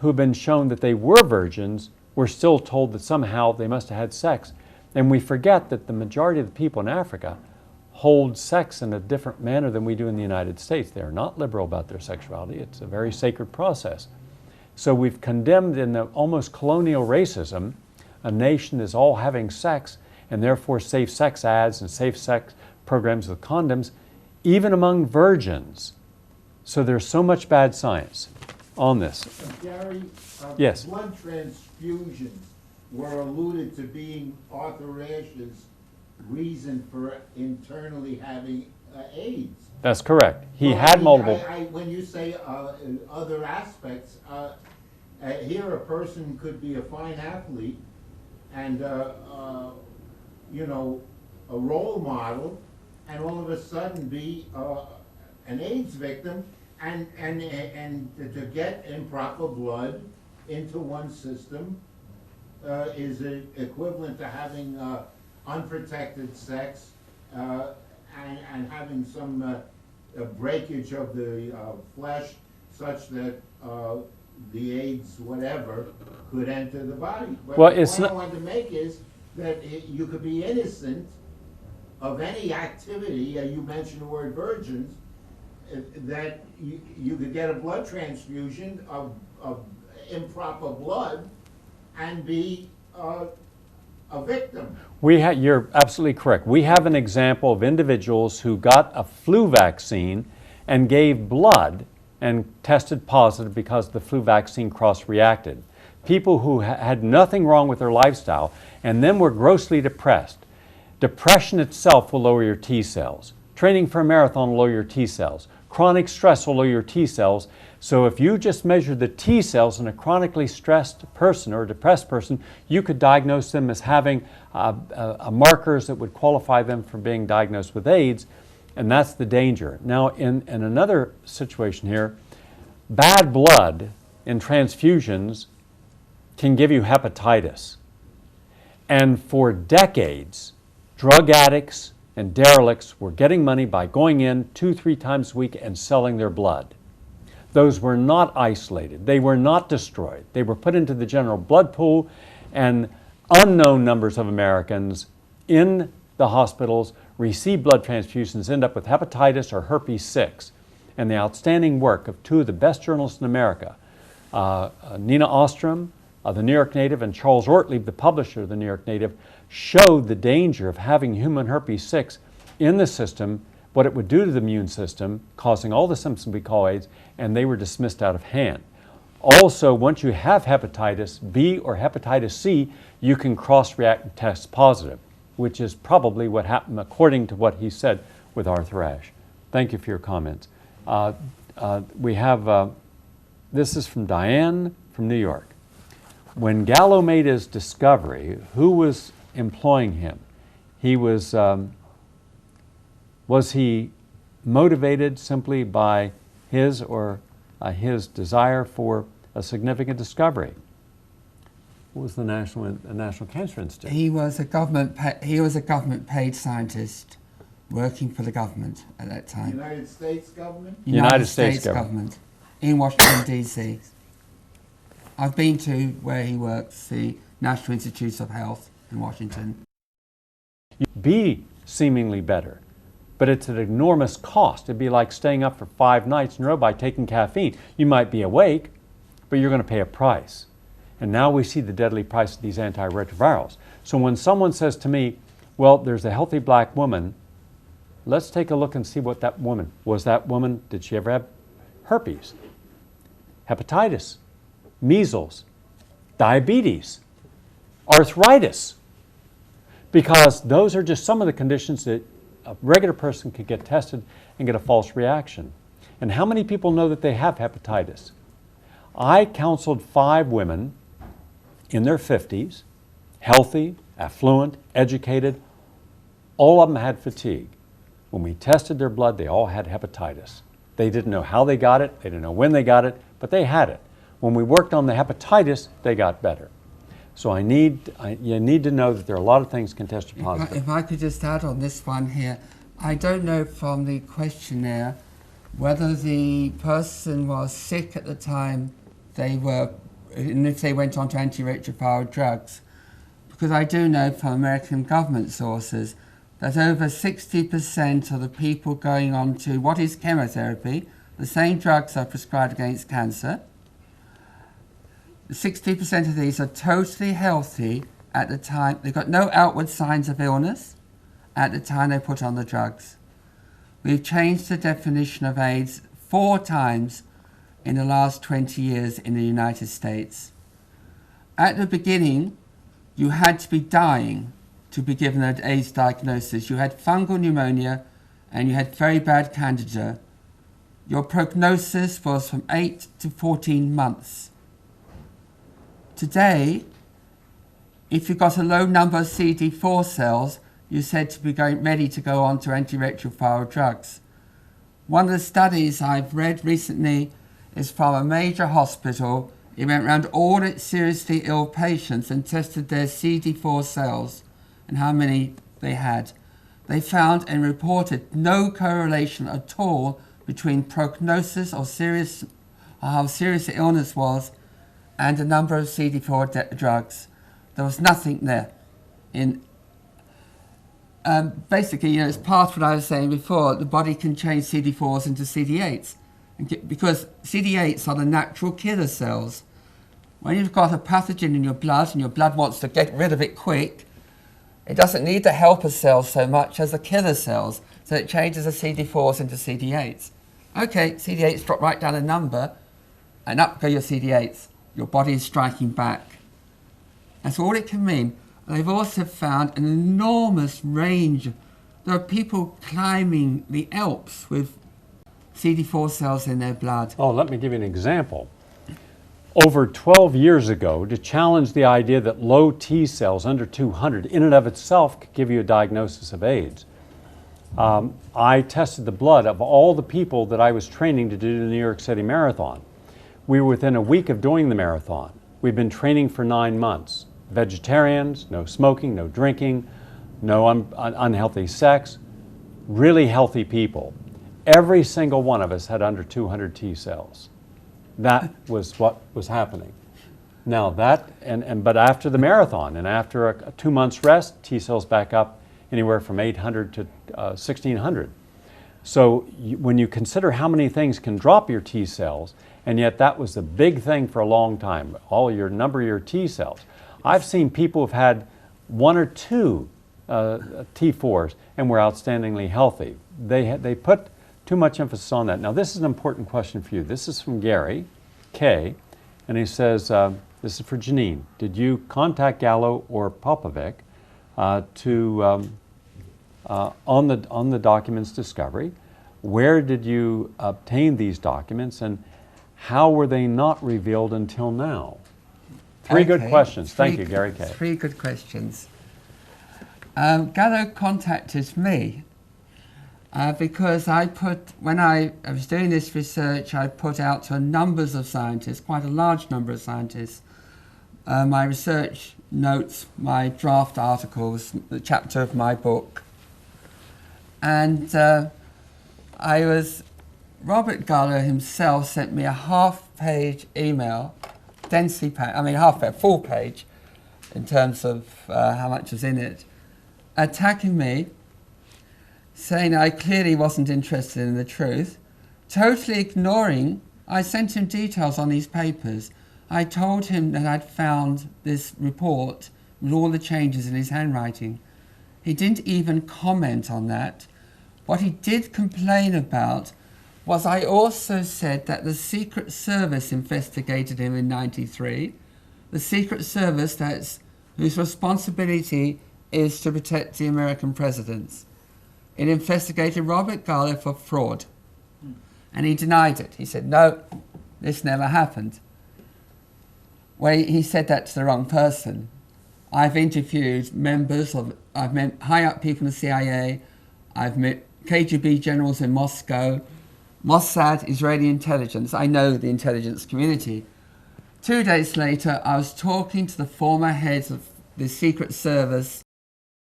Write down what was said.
who've been shown that they were virgins were still told that somehow they must have had sex. And we forget that the majority of the people in Africa hold sex in a different manner than we do in the United States. They're not liberal about their sexuality. It's a very sacred process. So we've condemned in the almost colonial racism a nation that's all having sex, and therefore safe sex ads and safe sex programs with condoms, even among virgins. So there's so much bad science on this. Gary, yes. Blood transfusions were alluded to being Arthur Ashe's reason for internally having AIDS. That's correct. He had multiple. When you say other aspects, here a person could be a fine athlete and you know, a role model, and all of a sudden be an AIDS victim, and to get improper blood into one's system is equivalent to having unprotected sex and having some breakage of the flesh such that the AIDS whatever could enter the body. But well, the point I wanted to make is that you could be innocent of any activity. You mentioned the word virgins. That you could get a blood transfusion of improper blood and be a victim. You're absolutely correct. We have an example of individuals who got a flu vaccine and gave blood and tested positive because the flu vaccine cross-reacted. People who had nothing wrong with their lifestyle and then were grossly depressed. Depression itself will lower your T cells. Training for a marathon will lower your T cells. Chronic stress will lower your T cells. So if you just measure the T cells in a chronically stressed person or a depressed person, you could diagnose them as having markers that would qualify them for being diagnosed with AIDS, and that's the danger. Now, in another situation here, bad blood in transfusions can give you hepatitis. And for decades, drug addicts and derelicts were getting money by going in 2-3 times a week and selling their blood. Those were not isolated. They were not destroyed. They were put into the general blood pool, and unknown numbers of Americans in the hospitals receive blood transfusions, end up with hepatitis or herpes 6. And the outstanding work of two of the best journalists in America, Nina Ostrom, the New York Native, and Charles Ortlieb, the publisher of the New York Native, showed the danger of having human herpes 6 in the system, what it would do to the immune system, causing all the symptoms we call AIDS, and they were dismissed out of hand. Also, once you have hepatitis B or hepatitis C, you can cross-react and test positive, which is probably what happened according to what he said with Arthur Ashe. Thank you for your comments. We have, this is from Diane from New York. When Gallo made his discovery, who was employing him? He was he motivated simply by his desire for a significant discovery? What was the National Cancer Institute? He was a government paid scientist working for the government at that time. United States government? United States government in Washington, D.C. I've been to where he works, the National Institutes of Health in Washington. Be seemingly better, but it's an enormous cost. It'd be like staying up for 5 nights in a row by taking caffeine. You might be awake, but you're going to pay a price. And now we see the deadly price of these antiretrovirals. So when someone says to me, well, there's a healthy black woman, let's take a look and see what that woman, did she ever have herpes, hepatitis, measles, diabetes, arthritis? Because those are just some of the conditions that a regular person could get tested and get a false reaction. And how many people know that they have hepatitis? I counseled 5 women in their 50s, healthy, affluent, educated. All of them had fatigue. When we tested their blood, they all had hepatitis. They didn't know how they got it, they didn't know when they got it, but they had it. When we worked on the hepatitis, they got better. So you need to know that there are a lot of things can test you positive. If I could just add on this one here, I don't know from the questionnaire whether the person was sick at the time they were and if they went on to antiretroviral drugs. Because I do know from American government sources that over 60% of the people going on to what is chemotherapy, the same drugs are prescribed against cancer, 60% of these are totally healthy at the time. They've got no outward signs of illness at the time they put on the drugs. We've changed the definition of AIDS 4 times in the last 20 years in the United States. At the beginning, you had to be dying to be given an AIDS diagnosis. You had fungal pneumonia and you had very bad candida. Your prognosis was from 8 to 14 months. Today, if you've got a low number of CD4 cells, you're said to be ready to go on to antiretroviral drugs. One of the studies I've read recently is from a major hospital. It went around all its seriously ill patients and tested their CD4 cells and how many they had. They found and reported no correlation at all between prognosis or how serious the illness was and the number of CD4 drugs. There was nothing there. Basically, it's part of what I was saying before. The body can change CD4s into CD8s because CD8s are the natural killer cells. When you've got a pathogen in your blood and your blood wants to get rid of it quick, it doesn't need the helper cells so much as the killer cells, so it changes the CD4s into CD8s. Okay, CD8s drop right down a number, and up go your CD8s. Your body is striking back. That's all it can mean. And they've also found an enormous range. There are people climbing the Alps with CD4 cells in their blood. Oh, let me give you an example. Over 12 years ago, to challenge the idea that low T cells under 200 in and of itself could give you a diagnosis of AIDS, I tested the blood of all the people that I was training to do the New York City Marathon. We were within a week of doing the marathon. We'd been training for 9 months. Vegetarians, no smoking, no drinking, no unhealthy sex, really healthy people. Every single one of us had under 200 T cells. That was what was happening. Now that, but after the marathon and after a 2 months rest, T cells back up anywhere from 800 to 1600. So when you consider how many things can drop your T cells, and yet that was the big thing for a long time, number of your T cells. I've seen people who've had 1 or 2 T4s and were outstandingly healthy. They put too much emphasis on that. Now this is an important question for you. This is from Gary K, and he says, this is for Janine. Did you contact Gallo or Popovic on the documents discovery? Where did you obtain these documents, and how were they not revealed until now? Three good questions. Thank you, Gary K. 3 good questions. Gallo contacted me because when I was doing this research, I put out to numbers of scientists, quite a large number of scientists, my research notes, my draft articles, the chapter of my book. And Robert Gallo himself sent me a half-page email, densely packed, half-page, full page, in terms of how much was in it, attacking me, saying I clearly wasn't interested in the truth, totally ignoring. I sent him details on these papers. I told him that I'd found this report with all the changes in his handwriting. He didn't even comment on that. What he did complain about was I also said that the Secret Service investigated him in '93. The Secret Service whose responsibility is to protect the American presidents. It investigated Robert Gallo for fraud. And he denied it. He said, no, this never happened. Well, he said that to the wrong person. I've interviewed I've met high-up people in the CIA, I've met KGB generals in Moscow, Mossad, Israeli intelligence. I know the intelligence community. 2 days later, I was talking to the former heads of the Secret Service